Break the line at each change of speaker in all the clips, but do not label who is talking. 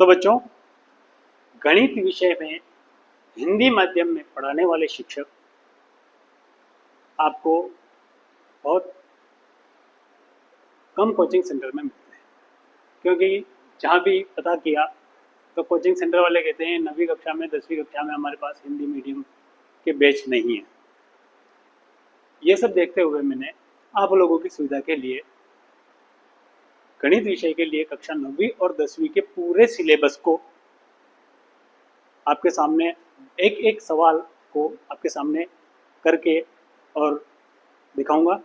तो बच्चों, गणित विषय में हिंदी माध्यम में पढ़ाने वाले शिक्षक आपको बहुत कम कोचिंग सेंटर में मिलते हैं, क्योंकि जहाँ भी पता किया तो कोचिंग सेंटर वाले कहते हैं 9वीं कक्षा में 10वीं कक्षा में हमारे पास हिंदी मीडियम के बैच नहीं है। ये सब देखते हुए मैंने आप लोगों की सुविधा के लिए गणित विषय के लिए कक्षा 9वीं और 10वीं के पूरे सिलेबस को आपके सामने एक एक सवाल को आपके सामने करके और दिखाऊंगा।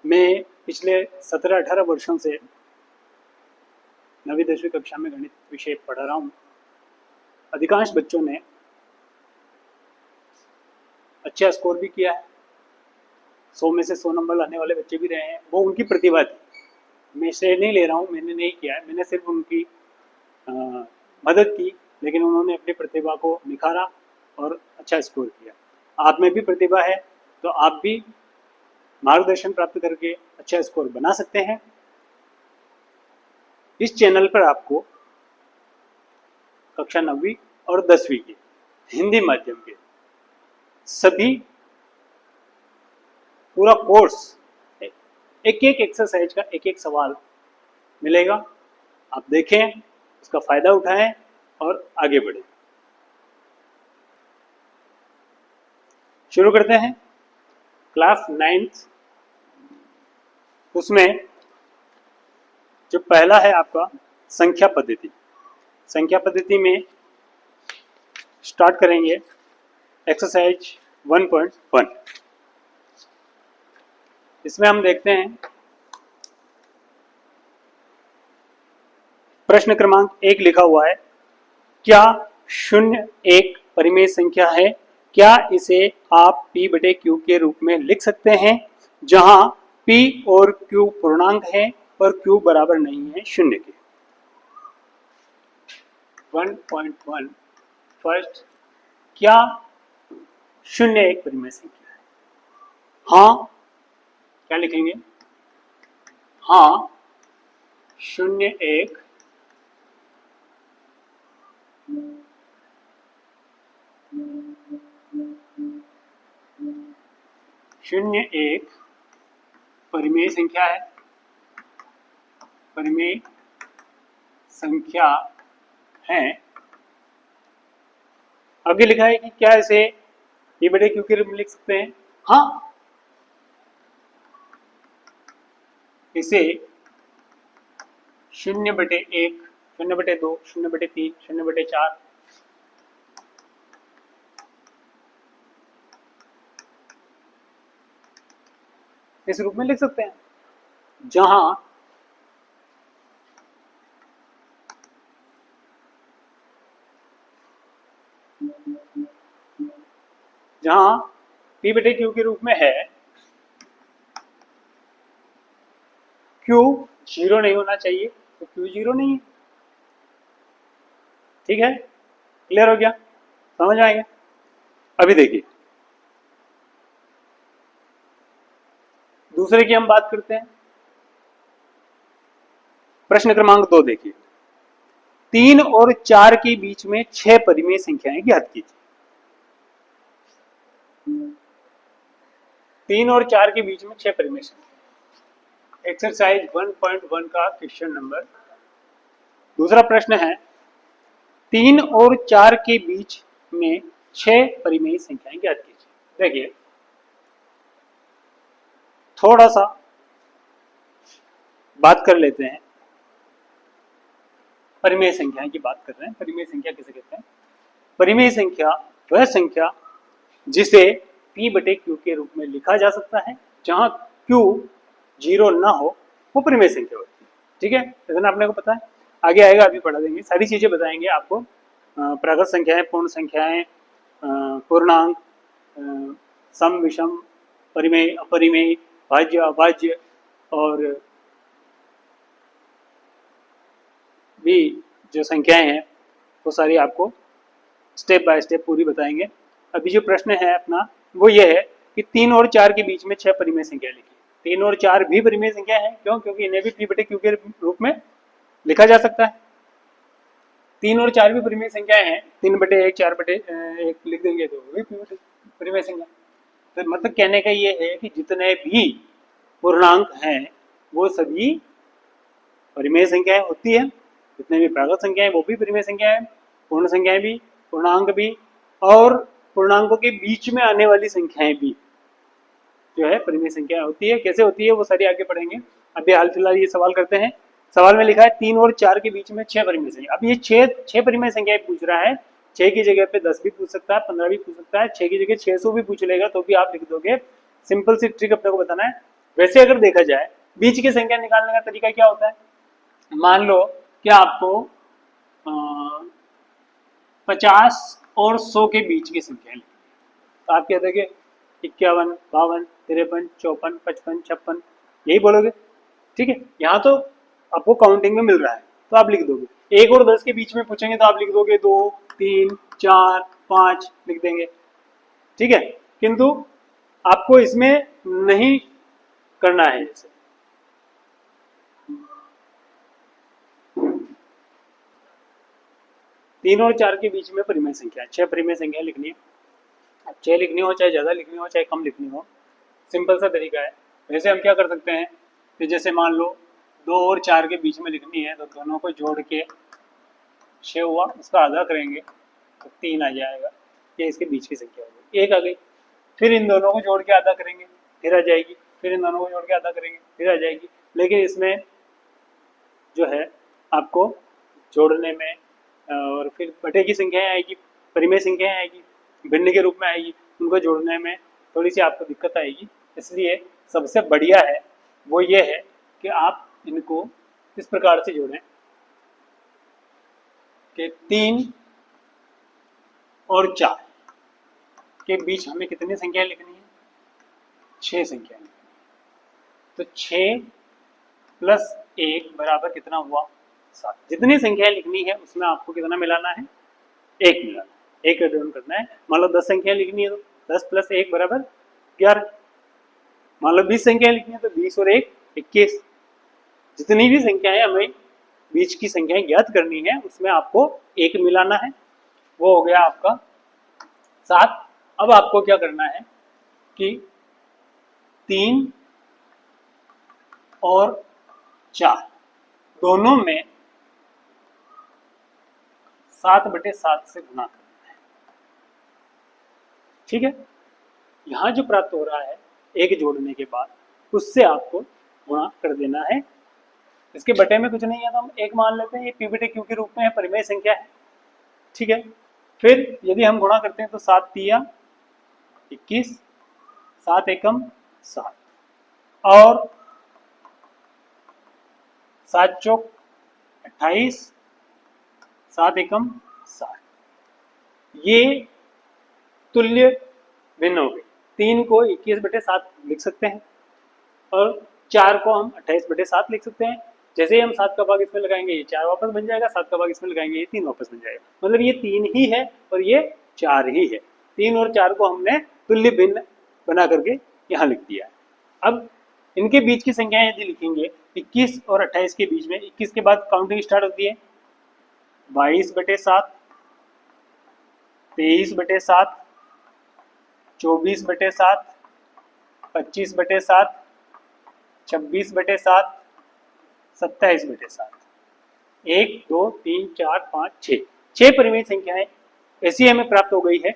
मैं पिछले 17-18 वर्षों से 9वीं 10वीं कक्षा में गणित विषय पढ़ा रहा हूँ। अधिकांश बच्चों ने अच्छा स्कोर भी किया है, 100 में से 100 नंबर लाने वाले बच्चे भी रहे हैं। वो उनकी प्रतिभा थी, मैं श्रेय नहीं ले रहा हूँ, मैंने नहीं किया है, मैंने सिर्फ उनकी मदद की, लेकिन उन्होंने अपनी प्रतिभा को निखारा और अच्छा स्कोर किया। आप में भी प्रतिभा है तो आप भी मार्गदर्शन प्राप्त करके अच्छा स्कोर बना सकते हैं। इस चैनल पर आपको कक्षा 9वीं और 10वीं के हिंदी माध्यम के सभी पूरा कोर्स, एक एक एक्सरसाइज का एक एक सवाल मिलेगा। आप देखें, उसका फायदा उठाएं और आगे बढ़ें। शुरू करते हैं। क्लास 9th, उसमें जो पहला है आपका संख्या पद्धति। संख्या पद्धति में स्टार्ट करेंगे एक्सरसाइज 1.1। इसमें हम देखते हैं प्रश्न क्रमांक 1 लिखा हुआ है, क्या 0 एक परिमेय संख्या है? क्या इसे आप P बटे Q के रूप में लिख सकते हैं, जहां P और Q पूर्णांक है और Q बराबर नहीं है 0 के। 1.1 फर्स्ट, क्या 0 एक परिमेय संख्या है? हाँ, क्या लिखेंगे? हाँ, 0 एक परिमेय संख्या है, परिमेय संख्या है। आगे लिखा है कि क्या इसे P बटे Q के रूप में लिख सकते हैं? हाँ, इसे 0 बटे 1, 0 बटे 2, 0 बटे 3, 0 बटे 4 इस रूप में लिख सकते हैं, जहां P बटे Q के रूप में है, Q 0 नहीं होना चाहिए, तो Q 0 नहीं है। ठीक है, क्लियर हो गया? समझ आएगा? अभी देखिए दूसरे की हम बात करते हैं। प्रश्न क्रमांक 2 देखिए, 3 और 4 के बीच में 6 परिमेय संख्याएं ज्ञात कीजिए। 3 और 4 के बीच में 6 परिमेय संख्या। एक्सरसाइज 1.1 का क्वेश्चन नंबर। दूसरा प्रश्न है, 3 और 4 के बीच में 6 परिमेय संख्याएं ज्ञात कीजिए। देखिए, थोड़ा सा बात कर लेते हैं, परिमेय संख्याएं की बात कर रहे हैं। परिमेय संख्या किसे कहते हैं? परिमेय संख्या वह संख्या जिसे P बटे Q के रूप में लिखा जा सकता है, जहां Q 0 ना हो, वो परिमेय संख्या होती है। ठीक है, इतना आपने को पता है। आगे आएगा, अभी पढ़ा देंगे, सारी चीजें बताएंगे आपको। प्राकृत संख्याएं, पूर्ण संख्याएं, पूर्णांक, सम विषम, परिमेय अपरिमेय, भाज्य अभाज्य और भी जो संख्याएं हैं वो सारी आपको स्टेप बाय स्टेप पूरी बताएंगे। अभी जो प्रश्न है अपना वो ये है कि 3 और 4 के बीच में 6 परिमेय संख्या लिखी। 3 और 4 भी परिमेय संख्या है, क्यों? क्योंकि इन्हें भी P बटे Q के रूप में लिखा जा सकता है। 3 और 4 भी परिमेय संख्याएं हैं, 3/1 4/1 लिख देंगे तो भी परिमेय संख्या। तो मतलब कहने का ये है कि जितने भी पूर्णांक हैं वो सभी परिमेय संख्याएं होती है, जितने भी प्राकृत संख्याएं वो भी परिमेय संख्याएं, पूर्ण संख्याएं भी, पूर्णांक भी, और पूर्णांकों के बीच में आने वाली संख्याएं भी जो है परिमेय संख्या होती है। कैसे होती है वो सारी आगे पढ़ेंगे। अभी हाल फिलहाल ये सवाल करते हैं। सवाल में लिखा है 3 और 4 के बीच में 6 परिमेय संख्या। अब ये 6 परिमेय संख्याएं पूछ रहा है। 6 की जगह पे 10 भी पूछ सकता है, 15 भी पूछ सकता है, 6 की जगह 600 भी पूछ लेगा तो भी आप लिख दोगे। सिंपल सी ट्रिक अपने को बताना है। वैसे अगर देखा जाए बीच की संख्या निकालने का तरीका क्या होता है, मान लो कि आपको 50 और 100 के बीच की संख्या लिखनी है, तो आप क्या देंगे 51, 52, 53, 54, 55, 56 यही बोलोगे। ठीक है, यहाँ तो आपको काउंटिंग में मिल रहा है तो आप लिख दोगे। 1 और 10 के बीच में पूछेंगे तो आप लिख दोगे 2, 3, 4, 5 लिख देंगे। ठीक है, किंतु आपको इसमें नहीं करना है। जैसे 3 और 4 के बीच में परिमेय संख्या 6 परिमेय संख्या लिखनी है। 6 लिखनी हो, चाहे ज़्यादा लिखनी हो, चाहे कम लिखनी हो, सिंपल सा तरीका है। वैसे हम क्या कर सकते हैं कि जैसे मान लो 2 और 4 के बीच में लिखनी है तो दोनों को जोड़ के 6 हुआ, उसका आधा करेंगे तो 3 आ जाएगा, ये इसके बीच की संख्या होगी। 1 आ गई, फिर इन दोनों को जोड़ के आधा करेंगे फिर आ जाएगी, फिर इन दोनों को जोड़ के आधा करेंगे फिर आ जाएगी। लेकिन इसमें जो है आपको जोड़ने में और फिर बटे की संख्याएं आएगी, परिमेय संख्याएं आएगी, भिन्न के रूप में आएगी, उनको जोड़ने में थोड़ी सी आपको दिक्कत आएगी। इसलिए सबसे बढ़िया है वो ये है कि आप इनको इस प्रकार से जोड़ें कि 3 और 4 के बीच हमें कितनी संख्याएं लिखनी है, 6 संख्याएं लिखनी है। तो 6 प्लस 1 बराबर कितना हुआ, 7। जितनी संख्याएं लिखनी है उसमें आपको कितना मिलाना है, 1 मिलाना है, 1 एड ऑन करना है। मान लो 10 संख्याएं लिखनी है तो 10 प्लस 1 बराबर 11। मान लो 20 संख्याएं लिखनी है तो 20 और 1 21। जितनी भी संख्याएं हमें बीच की संख्याएं ज्ञात करनी है उसमें आपको 1 मिलाना है, वो हो गया आपका 7। अब आपको क्या करना है कि 3 और 4 दोनों में 7/7 से गुणा करना है। ठीक है, यहां जो प्राप्त हो रहा है 1 जोड़ने के बाद उससे आपको गुणा कर देना है। इसके बटे में कुछ नहीं है तो हम 1 मान लेते हैं, ये p/q के रूप में है, परिमेय संख्या है। ठीक है, फिर यदि हम गुणा करते हैं तो 7 तिया 21, 7 एकम 7 और 7 चौक 28, 7 एकम 7। ये तुल्य भिन्न हो गए। 3 को 21/7 लिख सकते हैं और 4 को हम 28/7 लिख सकते हैं। जैसे ही हम 7 का भाग इसमें लगाएंगे ये 4 वापस बन जाएगा, 7 का भाग इसमें लगाएंगे ये 3 वापस बन जाएगा। मतलब ये 3 ही है और ये 4 ही है। 3 और 4 को हमने तुल्य भिन्न बना करके यहाँ लिख दिया है। अब इनके बीच की संख्याएं यदि लिखेंगे 21 और 28 के बीच में, 21 के बाद काउंटिंग स्टार्ट होती है 22/7, 23/7, 24/7, 25/7, 26/7, 27/7। 1 2 3 4 5 6 6 परिमेय संख्याएं ऐसी हमें प्राप्त हो गई है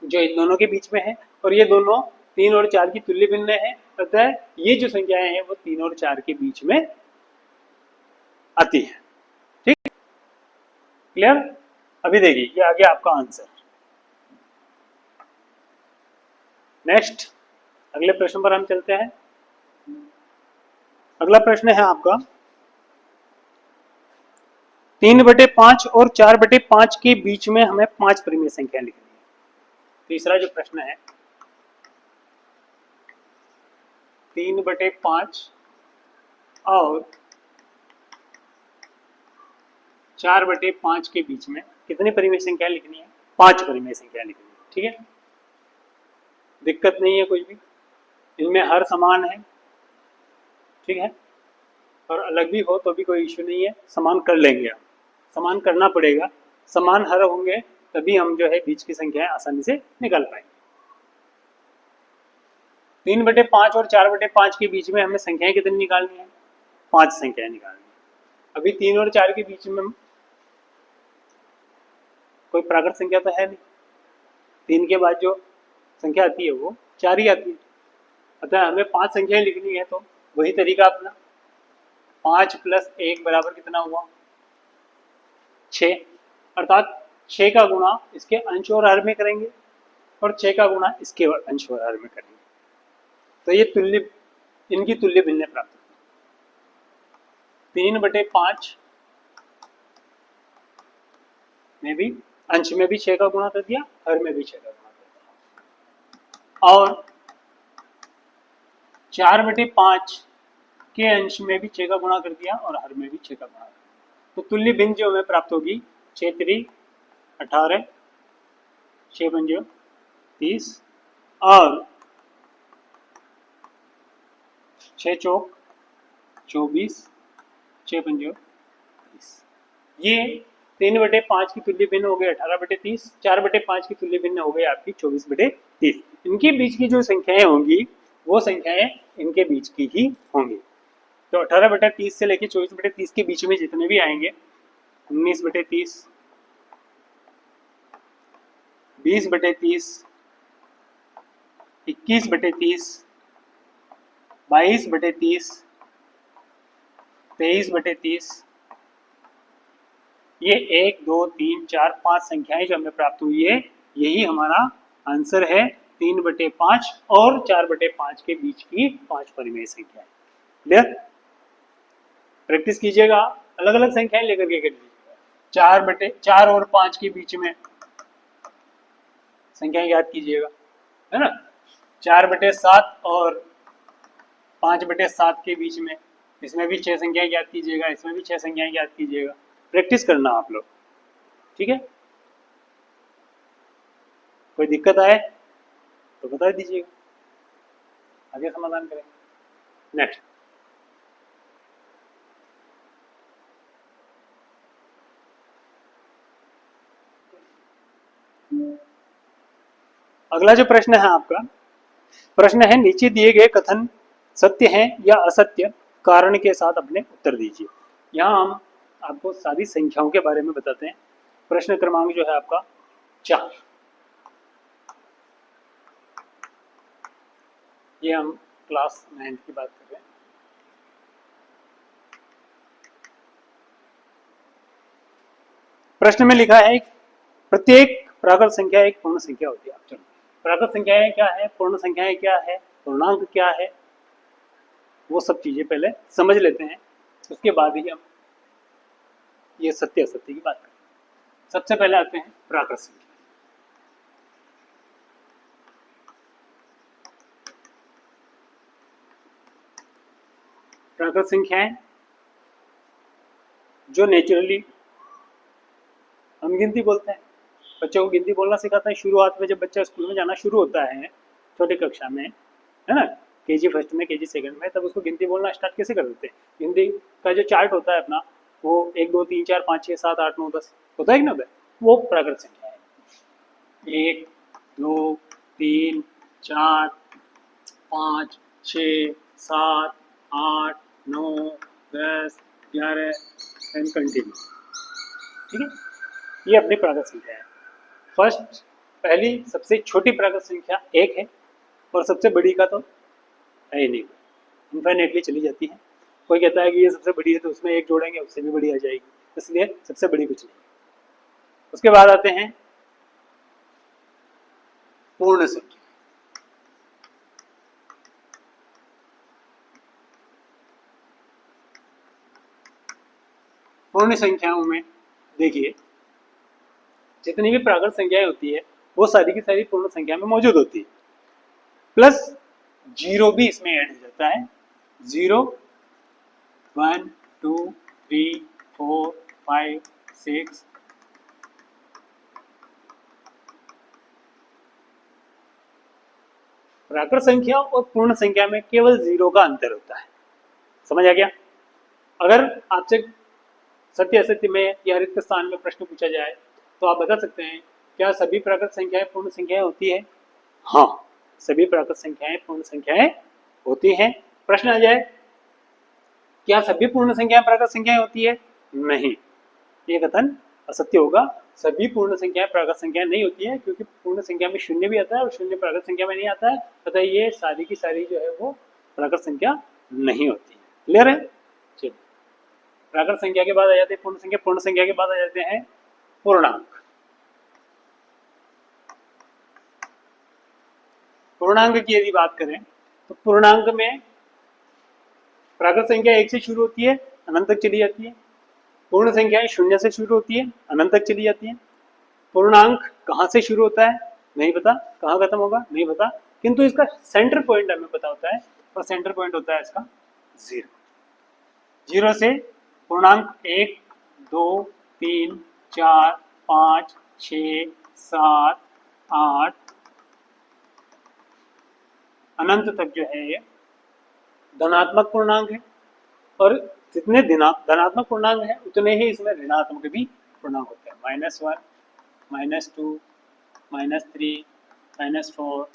जो इन दोनों के बीच में है और ये दोनों 3 और 4 की तुल्य भिन्न है। अतः ये जो संख्याएं हैं वो 3 और 4 के बीच में आती है। ठीक, क्लियर। अभी देखिए ये आ गया आपका आंसर। नेक्स्ट अगले प्रश्न पर हम चलते हैं। अगला प्रश्न है आपका 3/5 और 4/5 के बीच में हमें 5 परिमेय संख्या लिखनी है। तीसरा जो प्रश्न है 3/5 और 4/5 के बीच में कितनी परिमेय संख्या लिखनी है, 5 परिमेय संख्या लिखनी है। ठीक है, दिक्कत नहीं है कोई भी, इनमें हर समान है। ठीक है, और अलग भी हो तो भी कोई इश्यू नहीं है, समान कर लेंगे हम। समान करना पड़ेगा, समान हर होंगे तभी हम जो है बीच की संख्याएं आसानी से निकाल पाएंगे। 3/5 और 4/5 के बीच में हमें संख्याएं कितनी निकालनी है? 5 संख्याएं निकालनी है। अभी 3 और 4 के बीच में कोई प्राकृत संख्या तो है नहीं, 3 के बाद जो संख्या आती है वो 4 ही आती है। अतः हमें 5 संख्याएं लिखनी है तो वही तरीका अपना, 5 + 1 बराबर कितना हुआ? 6, अर्थात 6 का गुणा इसके अंश और हर में करेंगे और 6 का गुणा इसके अंश और हर में करेंगे, तो ये तुल्य, इनकी तुल्य भिन्न प्राप्त होगी। 3/5 में भी अंश में भी 6 का गुणा कर दिया, हर में भी 6 का गुणा कर दिया, और 4/5 के अंश में भी 6 का गुणा कर दिया और हर में भी 6 का गुणा कर दिया, तो तुल्य भिन्न जो हमें प्राप्त होगी 6 × 3 = 18, 6 × 5 = 30 और 6 × 4 = 24, 6 × 5 = 30। ये 3/5 की तुल्य भिन्न हो गई 18/30, 4/5 की तुल्य भिन्न हो गई आपकी 24/30। इनके बीच की जो संख्याएं होंगी वो संख्याएं इनके बीच की ही होंगी। तो 18/30 से लेकर 24/30 के बीच में जितने भी आएंगे, 19/30, 20/30, 21/30, 22/30, 23/30, ये 1, 2, 3, 4, 5 संख्याएं जो हमें प्राप्त हुई है, यही हमारा आंसर है। 3/5 और 4/5 के बीच की 5 परिमेय संख्याएं। क्लियर? प्रैक्टिस कीजिएगा, अलग अलग संख्याएं लेकर के करिए। 4 और 5 के बीच में संख्याएं याद कीजिएगा, है ना। 4/7 और 5/7 के बीच में, इसमें भी 6 संख्याएं याद कीजिएगा, इसमें भी 6 संख्याएं याद कीजिएगा। प्रैक्टिस करना आप लोग, ठीक है। कोई दिक्कत आए तो बता दीजिएगा, आगे समाधान करेंगे। नेक्स्ट, अगला जो प्रश्न है आपका, प्रश्न है नीचे दिए गए कथन सत्य हैं या असत्य, कारण के साथ अपने उत्तर दीजिए। यहाँ हम आपको सारी संख्याओं के बारे में बताते हैं। प्रश्न क्रमांक जो है आपका 4, ये हम क्लास 9 की बात कर रहे हैं। प्रश्न में लिखा है प्रत्येक प्राकृत संख्या एक पूर्ण संख्या होती है। आप चलो, प्राकृत संख्याएं क्या है, पूर्ण संख्याएं क्या है, पूर्णांक क्या है, वो सब चीजें पहले समझ लेते हैं, उसके बाद ही हम ये सत्य असत्य की बात करें। सबसे पहले आते हैं प्राकृत संख्या। प्राकृत संख्याएं जो नेचुरली हम गिनती बोलते हैं, बच्चों को गिनती बोलना सिखाते हैं शुरुआत में। जब बच्चा स्कूल में जाना शुरू होता है छोटी कक्षा में, है ना, केजी फर्स्ट में, केजी सेकंड में, तब उसको गिनती बोलना स्टार्ट कैसे कर देते हैं? गिनती का जो चार्ट होता है अपना, वो 1, 2, 3, 4, 5, 6, 7, 8, 9, 10 होता है कि ना, वो प्राकृत संख्या है। 1, 2, 3, 4, 5, 6, 7, 8, 9, 10, 11 एंड कंटिन्यू, ठीक है। ये अपनी प्राकृत संख्या है। फर्स्ट, पहली सबसे छोटी प्राकृत संख्या 1 है, और सबसे बड़ी का तो है ही नहीं, इनफाइनेटली चली जाती है। कोई कहता है कि ये सबसे बड़ी है तो उसमें 1 जोड़ेंगे उससे भी बड़ी आ जाएगी, इसलिए सबसे बड़ी कुछ नहीं। उसके बाद आते हैं पूर्ण संख्या। पूर्ण संख्याओं में देखिए, जितनी भी प्राकृत संख्याएं होती है वो सारी की सारी पूर्ण संख्या में मौजूद होती है, प्लस 0 भी इसमें ऐड हो जाता है। 0, 1, 2, 3, 4, 5, 6, प्राकृत संख्या और पूर्ण संख्या में केवल 0 का अंतर होता है। समझ आ गया? अगर आपसे सत्य असत्य में या रिक्त स्थान में प्रश्न पूछा जाए तो आप बता सकते हैं क्या सभी प्राकृत संख्याएं पूर्ण संख्याएं होती है? हाँ, सभी प्राकृत संख्याएं पूर्ण संख्याएं होती हैं। प्रश्न आ जाए क्या सभी पूर्ण संख्याएं प्राकृत संख्याएं होती है? नहीं, ये कथन असत्य होगा। सभी पूर्ण संख्याएं प्राकृत संख्याएं नहीं होती है, क्योंकि पूर्ण संख्या में शून्य भी आता है और शून्य प्राकृत संख्या में नहीं आता है, तथा ये सारी की सारी जो है वो प्राकृत संख्या नहीं होती है। क्लियर है? चलिए, प्राकृत संख्या के बाद आ जाते हैं पूर्ण संख्या, पूर्ण संख्या के बाद आ जाते हैं पूर्णांक। पूर्णांक की यदि बात करें तो पूर्णांक में प्राकृत संख्या 1 से शुरू होती है, अनंत तक चली जाती है। पूर्ण संख्याएं 0 से शुरू होती है, अनंत तक चली जाती है। पूर्णांक कहाँ से शुरू होता है नहीं पता, कहाँ खत्म होगा नहीं पता, किंतु इसका सेंटर पॉइंट हमें पता होता है, और सेंटर पॉइंट होता है इसका 0। 0 से पूर्णांक 1, 2, 3, 4, 5, 6, 7, 8 अनंत तक जो है ये धनात्मक पूर्णांक है, और जितने धनात्मक पूर्णांक है उतने ही इसमें ऋणात्मक भी पूर्णांक होते हैं। -1, -2, -3, -4,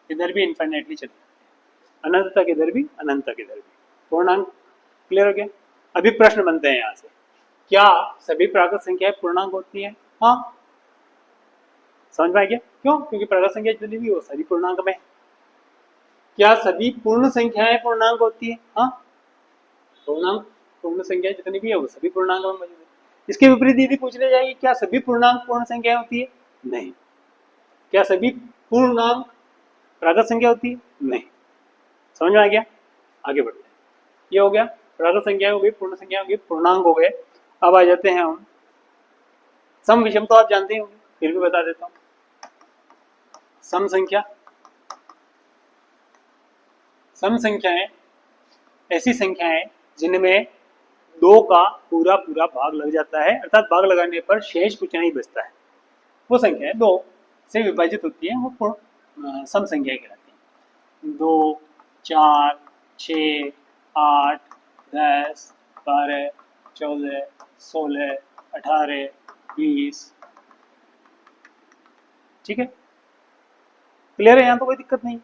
इधर भी इन्फाइनाइटली चलते हैं, अनंत तक इधर भी, अनंत तक इधर भी पूर्णांक। क्लियर हो गया? अभी प्रश्न बनते हैं यहाँ से, क्या सभी प्राकृत संख्याएं पूर्णांक होती हैं? हाँ, समझ में आ गया क्यों? क्योंकि प्राकृत संख्या जितनी भी वो सभी पूर्णांक में है। क्या सभी पूर्ण संख्याएं पूर्णांक होती है? हाँ, पूर्णांक पूर्ण संख्या जितनी भी है वो सभी पूर्णांक में मौजूद है। इसके विपरीत यदि पूछ ले जाएगी क्या सभी पूर्णांक पूर्ण संख्या होती है? नहीं। क्या सभी पूर्णांक प्राकृत संख्या होती है? नहीं। समझ में आ गया? आगे बढ़ते हैं। ये हो गया प्राकृत संख्या हो गई, पूर्ण संख्या हो गई, पूर्णांक हो गए। अब आ जाते हैं हम सम विषम, तो आप जानते होंगे, फिर भी बता देता हूँ। सम संख्या, सम संख्याएं ऐसी संख्याएं जिनमें 2 का पूरा पूरा भाग लग जाता है, अर्थात भाग लगाने पर शेष कुछ नहीं बचता है, वो संख्याएं 2 से विभाजित होती है, वो सम संख्याएं कहलाती हैं। 2, 4, 6, 8, 10, 12, 14, 16, 18, 20। ठीक है, क्लियर है? यहाँ तो कोई दिक्कत नहीं।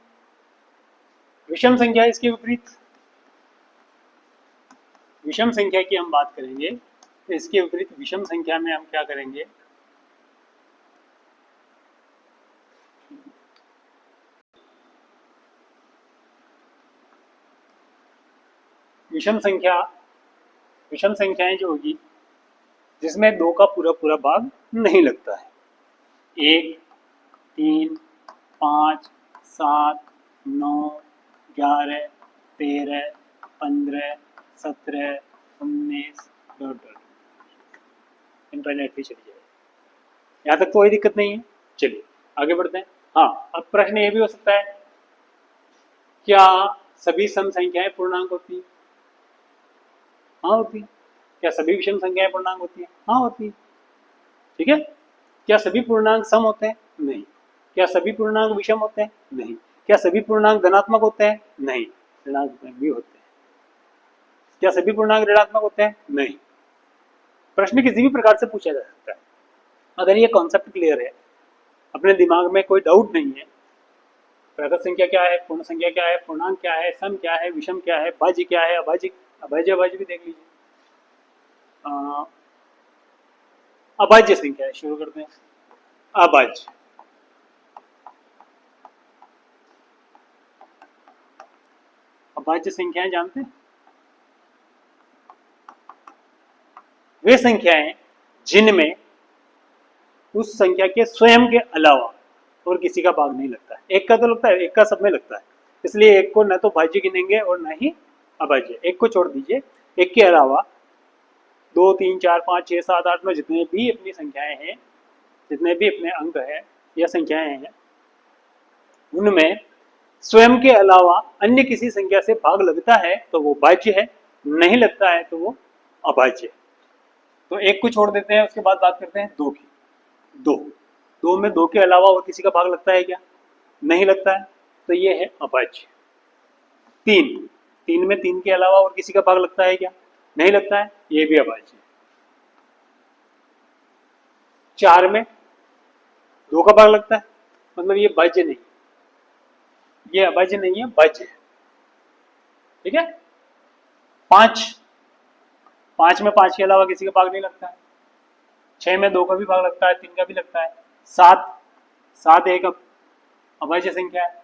विषम संख्या इसके विपरीत, विषम संख्या की हम बात करेंगे तो इसके विपरीत विषम संख्या में हम क्या करेंगे, विषम संख्याएं जो होगी जिसमें 2 का पूरा पूरा भाग नहीं लगता है। 1, 3, 5, 7, 9, 11, 13, 15, 17, 19 इनफाइनाइटली चली जाए। यहाँ तक कोई दिक्कत नहीं है। चलिए आगे बढ़ते हैं। हाँ, अब प्रश्न ये भी हो सकता है क्या सभी सम संख्याएं पूर्णांक होती है? हाँ होती है। क्या सभी विषम संख्याएं पूर्णांक होती है? हाँ होती है। ठीक है। क्या सभी पूर्णांक सम होते हैं? नहीं। क्या सभी पूर्णांक विषम होते हैं? नहीं। क्या सभी पूर्णांक धनात्मक होते हैं? नहीं, ऋणात्मक भी होते हैं। क्या सभी पूर्णांक ऋणात्मक होते हैं? नहीं। प्रश्न किसी भी प्रकार से पूछा जा सकता है। अगर ये कॉन्सेप्ट क्लियर है, अपने दिमाग में कोई डाउट नहीं है, प्राकृत संख्या क्या है, पूर्ण संख्या क्या है, पूर्णांक क्या है, सम क्या है, विषम क्या है, भाज्य क्या है, अभाज्य, अभाज्य भी देख लीजिए। अभाज्य संख्या है, शुरू करते हैं। अभाज्य, अभाज्य संख्याएं जानते हैं? वे संख्याएं जिनमें उस संख्या के स्वयं के अलावा और किसी का भाग नहीं लगता है। एक का तो लगता है, एक का सब में लगता है, इसलिए एक को न तो भाज्य गिनेंगे और न ही अभाज्य। एक को छोड़ दीजिए, एक के अलावा 2, 3, 4, 5, 6, 7, 8, 9 जितने भी अपनी संख्याएं हैं, जितने भी अपने अंक है या संख्याएं हैं, उनमें स्वयं के अलावा अन्य किसी संख्या से भाग लगता है तो वो भाज्य है, नहीं लगता है तो वो अभाज्य है। तो एक को छोड़ देते हैं, उसके बाद बात करते हैं 2 की। 2 में 2 के अलावा और किसी का भाग लगता है क्या? नहीं लगता है, तो ये है अभाज्य। 3 में 3 के अलावा और किसी का भाग लगता है क्या? नहीं लगता है, ये भी अभाज्य है। 4 में 2 का भाग लगता है, मतलब ये भाज्य नहीं, ये अभाज्य नहीं है, भाज्य है। ठीक है। 5 5 में 5 के अलावा किसी का भाग नहीं लगता है। 6 में 2 का भी भाग लगता है, 3 का भी लगता है। 7 7 एक अभाज्य संख्या है।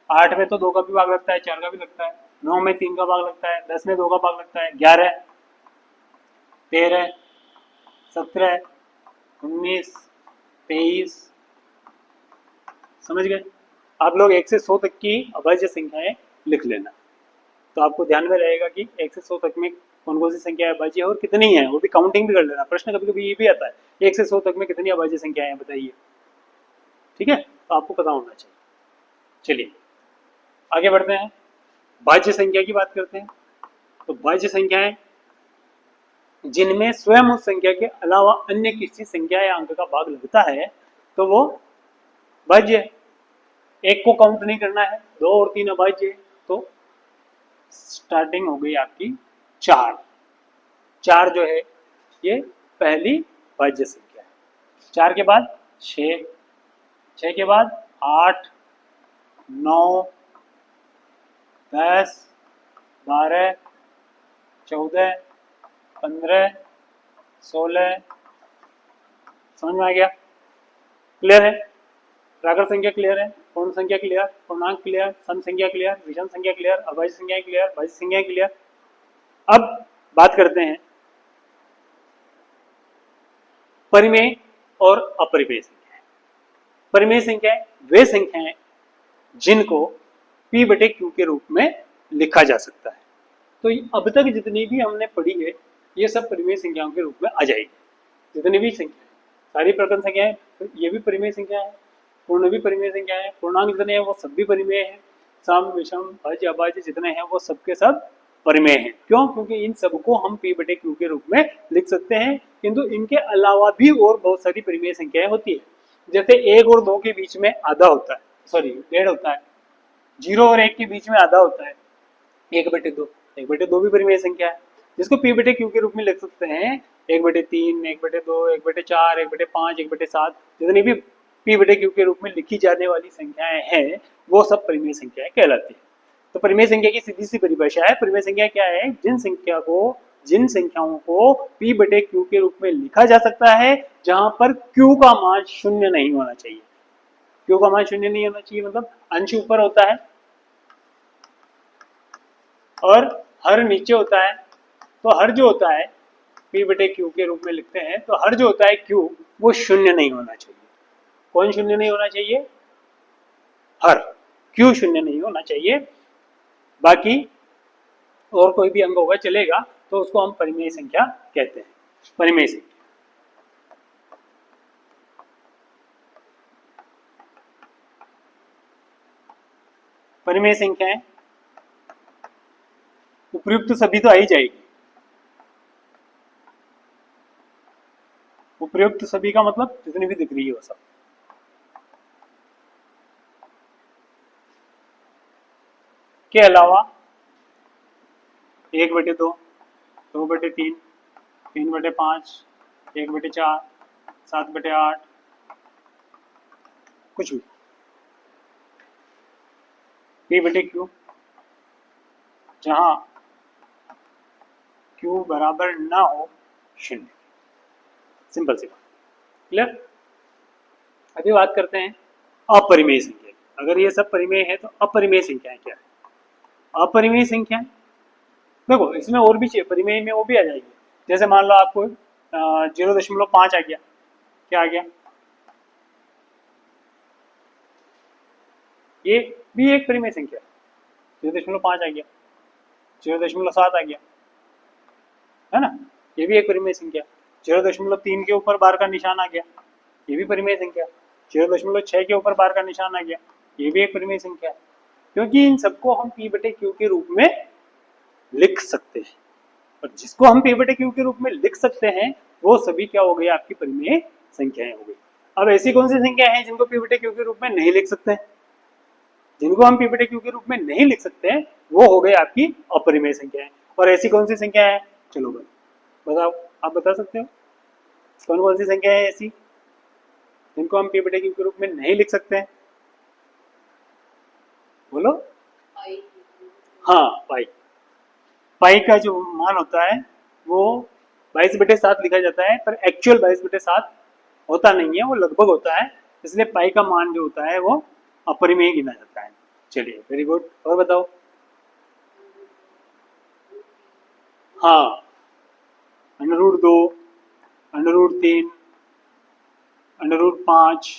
8 में तो 2 का भी भाग लगता है, 4 का भी लगता है। 9 में 3 का भाग लगता है, 10 में 2 का भाग लगता है। 11 13 17 19 23। समझ गए। आप लोग 1 से 100 तक की अभाज्य संख्याएं लिख लेना, तो आपको ध्यान में रहेगा कि 1 से 100 तक में कौन कौन सी संख्या अभाज्य है और कितनी है, वो भी काउंटिंग भी कर लेना। प्रश्न कभी कभी ये भी आता है 1 से 100 तक में कितनी अभाज्य संख्याएं हैं बताइए। ठीक है, तो आपको पता होना चाहिए। चलिए आगे बढ़ते हैं, भाज्य संख्या की बात करते हैं। तो भाज्य संख्याएं जिनमें स्वयं उस संख्या के अलावा अन्य किसी संख्या या अंक का भाग लगता है तो वो भाज्य है। 1 को काउंट नहीं करना है, 2 और 3 अभाज्य है, तो स्टार्टिंग हो गई आपकी 4। 4 जो है ये पहली भाज्य संख्या है। 4 के बाद 6, 6 के बाद 8 9 10 12 14 15 16। समझ में आ गया? क्लियर है? प्राकृत संख्या क्लियर है, पूर्ण संख्या क्लियर, पूर्णांक क्लियर, सम संख्या क्लियर, विषम संख्या क्लियर, अभाज्य संख्या क्लियर, भाज्य संख्या क्लियर। अब बात करते हैं परिमेय और अपरिमेय संख्याएं। परिमेय संख्याएं वे संख्याएं जिनको p बटे q के रूप में लिखा जा सकता है। तो अब तक जितनी भी हमने पढ़ी है ये सब परिमेय संख्याओं के रूप में आ जाएगी। जितनी भी संख्याएं, सारी प्रकरण संख्याएं, ये भी परिमेय संख्या है, पूर्ण भी परिमेय संख्या है, पूर्णांक जितने हैं वो सब भी परिमेय है, सम विषम भाज्य अभाज्य जितने हैं वो सबके सब परिमेय हैं। क्यों? क्योंकि इन सबको हम p बटे q के रूप में लिख सकते हैं, किंतु इनके अलावा भी और बहुत सारी परिमेय संख्याएं होती है। जैसे 1 और 2 के बीच में आधा होता है, सॉरी 1.5 होता है, 0 और 1 के बीच में आधा होता है 1/2। 1/2 भी परिमेय संख्या है जिसको p बटे q के रूप में लिख सकते हैं। 1/3, 1/2, 1/4, 1/5, 1/7 जितनी भी p बटे q के रूप में लिखी जाने वाली संख्याएं हैं वो सब परिमेय संख्याएं कहलाती है। तो परिमेय संख्या की सीधी सी परिभाषा है, परिमेय संख्या क्या है? जिन संख्याओं को p बटे q के रूप में लिखा जा सकता है जहां पर q का मान 0 नहीं होना चाहिए। q का मान 0 नहीं होना चाहिए मतलब अंश ऊपर होता है और हर नीचे होता है। तो हर जो होता है p बटे q के रूप में लिखते हैं, तो हर जो होता है q वो 0 नहीं होना चाहिए। कौन 0 नहीं होना चाहिए? हर। q 0 नहीं होना चाहिए। बाकी और कोई भी अंग होगा चलेगा, तो उसको हम परिमेय संख्या कहते हैं। परिमेय संख्या परिमेय संख्याएं उपयुक्त सभी तो आ ही जाएगी। उपयुक्त सभी का मतलब जितनी भी दिख रही है वो सब। के अलावा 1/2, 2/3, 3/5, 1/4, 7/8 कुछ भी p बटे q जहां q बराबर ना हो 0। सिंपल सी बात। क्लियर? अभी बात करते हैं अपरिमेय संख्या की। अगर ये सब परिमेय है तो अपरिमेय संख्याएं क्या है? अपरिमेय संख्याएं देखो इसमें और भी चाहिए, परिमेय में वो भी आ जाएगी। जैसे मान लो आपको 0.5 आ गया, क्या आ गया? ये भी एक परिमेय संख्या है। 0.5 आ गया, 0.7 आ गया, है ना? ये भी एक परिमेय संख्या। 0.3 के ऊपर बार का निशान आ गया, ये भी परिमेय संख्या। 0.6 के ऊपर बार का निशान आ गया, ये भी एक परिमेय संख्या है। क्योंकि इन सबको हम p बटे q के रूप में लिख सकते हैं, और जिसको हम p बटे q के रूप में लिख सकते हैं वो सभी क्या हो गई? आपकी परिमेय संख्याएं हो गई। अब ऐसी कौन सी संख्या है जिनको p बटे q के रूप में नहीं लिख सकते हैं? जिनको हम p बटे q के रूप में नहीं लिख सकते हैं वो हो गए आपकी अपरिमेय संख्याएं। और ऐसी कौन सी संख्या है? चलो बताओ, आप बता सकते हो कौन कौन सी संख्या है ऐसी? जिनको हम p बटे q के रूप में नहीं लिख सकते हैं? बोलो। हाँ, पाई। पाई का जो मान होता है वो 22/7 लिखा जाता है, पर एक्चुअल 22/7 होता नहीं है, वो लगभग होता है, इसलिए पाई का मान जो होता है वो अपरिमेय गिना जाता है। चलिए, वेरी गुड। और बताओ। हाँ, √2, √3, √5,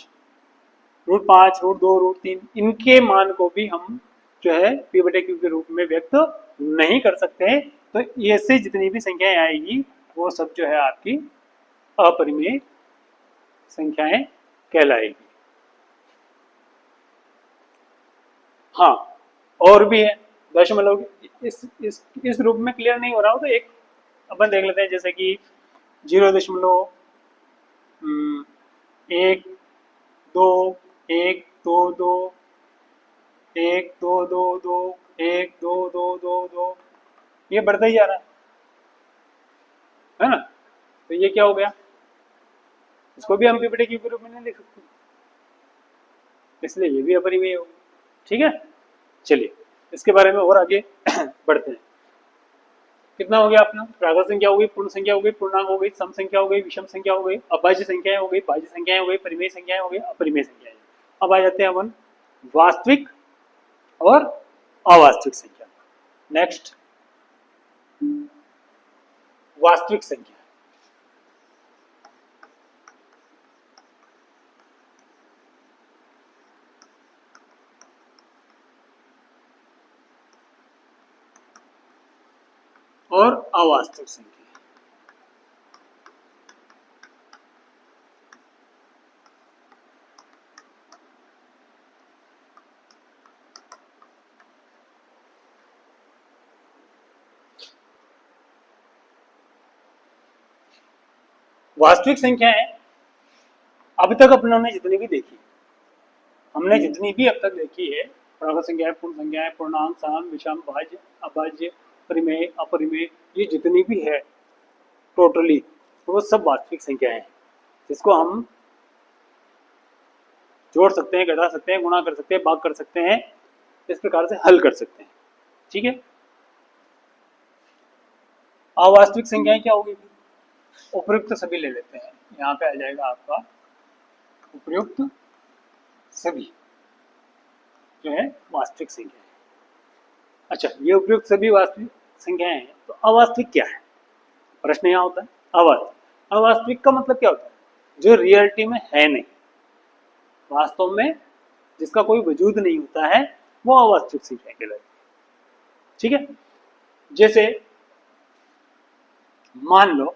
√5, √2, √3, इनके मान को भी हम जो है p बटे q के रूप में व्यक्त नहीं कर सकते हैं। तो ये से जितनी भी संख्याएं आएगी वो सब जो है आपकी अपरिमेय संख्याएं कहलाएगी। हाँ, और भी है दशमलव। इस रूप में क्लियर नहीं हो रहा हो तो एक अपन देख लेते हैं, जैसे कि 0.1, 2, 1, 2, 2, 1, 2, 2, 2, 1, 2, 2, 2, 2, ये बढ़ता ही जा रहा है ना? तो ये क्या हो गया? इसको भी हम p बटे q के रूप में नहीं लिख सकते, इसलिए ये भी अपरिमेय होगा। ठीक है, चलिए इसके बारे में और आगे बढ़ते हैं। कितना हो गया अपना? प्राकृत संख्या हो गई, पूर्ण संख्या हो गई, पूर्णांक हो गई, सम संख्या हो गई, विषम संख्या हो गई, अभाज्य संख्याएं हो गई, भाज्य संख्याएं हो गई, परिमेय संख्याएं हो गई, अपरिमेय संख्याएं। अब आ जाते हैं अपन वास्तविक और अवास्तविक संख्या। नेक्स्ट, वास्तविक संख्या। और अवास्तविक संख्या। वास्तविक संख्याएं अब तक अपनों ने जितनी भी देखी, हमने जितनी भी अब तक देखी है, प्राकृत संख्याएं, पूर्ण संख्याएं, पूर्णांक, सम, विषम, भाज्य, अभाज्य, परिमेय, अपरिमेय, ये जितनी भी है टोटली, तो वो सब वास्तविक संख्याएं हैं, जिसको हम जोड़ सकते हैं, घटा सकते हैं, गुणा कर सकते हैं, भाग कर सकते हैं, इस प्रकार से हल कर सकते हैं। ठीक है। अवास्तविक संख्याएं क्या होगी? उपयुक्त सभी ले लेते हैं, यहाँ पे आ जाएगा आपका उपयुक्त सभी जो है वास्तविक संख्या है। अच्छा, ये उपयुक्त सभी वास्तविक संख्याएं हैं, तो अवास्तविक क्या है? प्रश्न यहाँ होता है अवास्तविक। अवास्तविक का मतलब क्या होता है? जो रियलिटी में है नहीं, वास्तव में जिसका कोई वजूद नहीं होता है, वो अवास्तविक संख्या कहलाती है। ठीक है। जैसे मान लो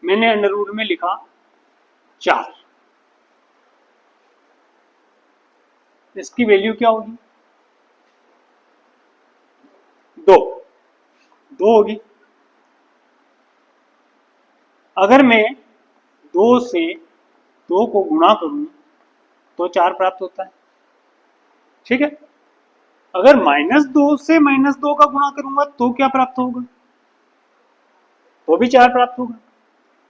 मैंने अंडरवुड में लिखा 4, इसकी वैल्यू क्या होगी? 2 होगी। अगर मैं 2 से 2 को गुणा करूं तो 4 प्राप्त होता है। ठीक है। अगर -2 से -2 का गुणा करूंगा तो क्या प्राप्त होगा? तो भी 4 प्राप्त होगा।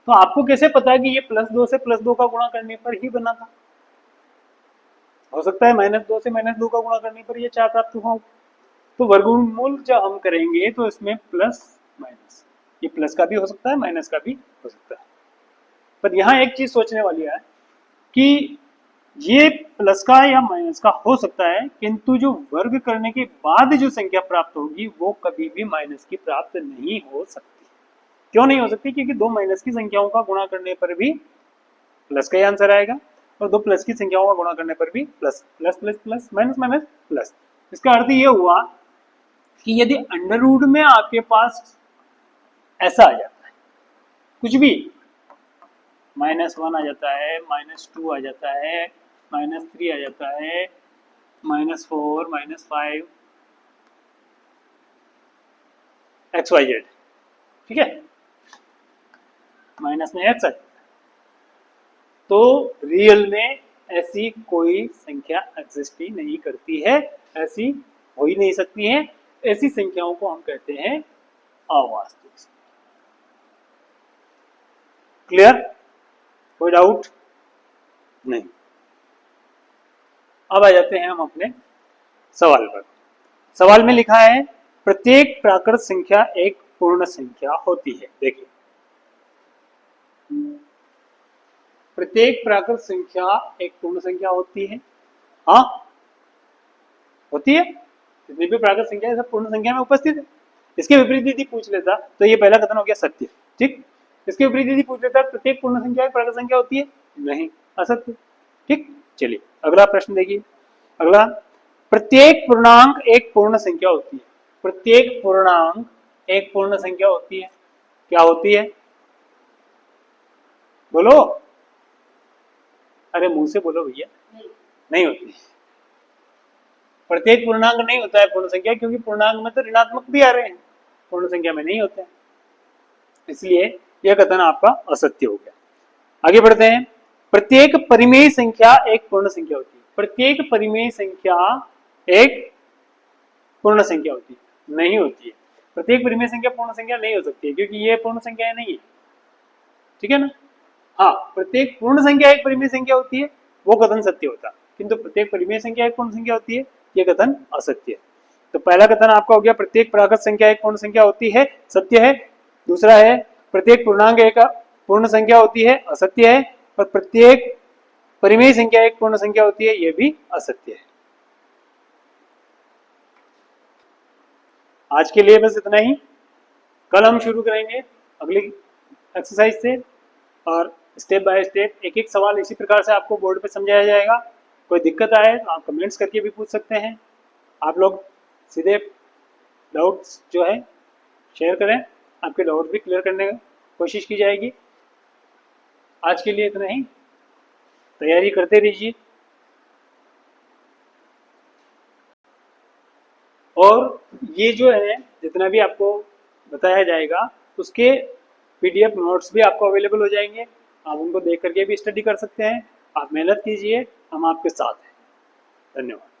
तो आपको कैसे पता कि ये +2 से +2 का गुणा करने पर ही बना था? हो सकता है -2 से -2 का गुणा करने पर ये 4 प्राप्त हुआ हो। तो वर्गमूल जब हम करेंगे तो इसमें प्लस माइनस, ये प्लस का भी हो सकता है, माइनस का भी हो सकता है। पर यहाँ एक चीज सोचने वाली है कि ये प्लस का या माइनस का हो सकता है, किंतु जो वर्ग करने के बाद जो संख्या प्राप्त होगी वो कभी भी माइनस की प्राप्त नहीं हो सकती। क्यों नहीं हो सकती? क्योंकि 2 माइनस की संख्याओं का गुणा करने पर भी प्लस का ही आंसर आएगा, और 2 प्लस की संख्याओं का गुणा करने पर भी plus plus plus plus, minus minus plus. इसका अर्थ ये हुआ कि यदि अंडरवुड में आपके पास ऐसा आ जाता है कुछ भी, -1 आ जाता है, -2 आ जाता है, -3 आ जाता है, -4, -5, XYZ, ठीक है, माइनस में x आ जाता है, तो रियल में ऐसी कोई संख्या एग्जिस्ट ही नहीं करती है, ऐसी हो ही नहीं सकती है। ऐसी संख्याओं को हम कहते हैं अवास्तविक। क्लियर कोई डाउट नहीं। अब आ जाते हैं हम अपने सवाल पर। सवाल में लिखा है प्रत्येक प्राकृत संख्या एक पूर्ण संख्या होती है। देखिए, प्रत्येक प्राकृत संख्या एक पूर्ण संख्या होती है। हाँ, होती है। जितनी भी प्राकृत संख्या है सब पूर्ण संख्या में उपस्थित है। इसके विपरीत यदि पूछ लेता तो ये पहला कथन हो गया सत्य, ठीक। इसके विपरीत यदि पूछ लेता प्रत्येक पूर्ण संख्या एक प्राकृत संख्या होती है, नहीं, असत्य, ठीक। चलिए अगला प्रश्न देखिए। अगला, प्रत्येक पूर्णांक एक पूर्ण संख्या होती है। प्रत्येक पूर्णांक एक पूर्ण संख्या होती है। क्या होती है? बोलो, अरे मुंह से बोलो भैया। नहीं होती। प्रत्येक पूर्णांक नहीं होता है पूर्ण संख्या, क्योंकि पूर्णांक में तो ऋणात्मक भी आ रहे हैं, पूर्ण संख्या में नहीं होते हैं। इसलिए यह कथन आपका असत्य हो गया। आगे बढ़ते हैं। प्रत्येक परिमेय संख्या एक पूर्ण संख्या होती है। प्रत्येक परिमेय संख्या एक पूर्ण संख्या होती है, नहीं होती है। प्रत्येक परिमेय संख्या पूर्ण संख्या नहीं हो सकती है, क्योंकि ये पूर्ण संख्या नहीं है, ठीक है ना। हाँ, प्रत्येक पूर्ण संख्या एक परिमेय संख्या होती है, वो कथन सत्य होता है, किंतु प्रत्येक परिमेय संख्या एक पूर्ण संख्या होती है, ये कथन असत्य है। तो पहला कथन आपका हो गया प्रत्येक प्राकृत संख्या एक पूर्ण संख्या होती है, सत्य है। दूसरा है प्रत्येक पूर्णांक एक पूर्ण संख्या होती है, असत्य है। और प्रत्येक परिमेय संख्या एक पूर्ण संख्या होती है, यह भी असत्य है। आज के लिए बस इतना ही। कल हम शुरू करेंगे अगली एक्सरसाइज से, और स्टेप बाय स्टेप एक एक सवाल इसी प्रकार से आपको बोर्ड पे समझाया जाएगा। कोई दिक्कत आए तो आप कमेंट्स करके भी पूछ सकते हैं। आप लोग सीधे डाउट्स जो है शेयर करें, आपके डाउट भी क्लियर करने की कोशिश की जाएगी। आज के लिए इतना ही, तैयारी करते रहिए। और ये जो है जितना भी आपको बताया जाएगा उसके पीडीएफ नोट्स भी आपको अवेलेबल हो जाएंगे, आप उनको देख करके भी स्टडी कर सकते हैं। आप मेहनत कीजिए, हम आपके साथ हैं। धन्यवाद।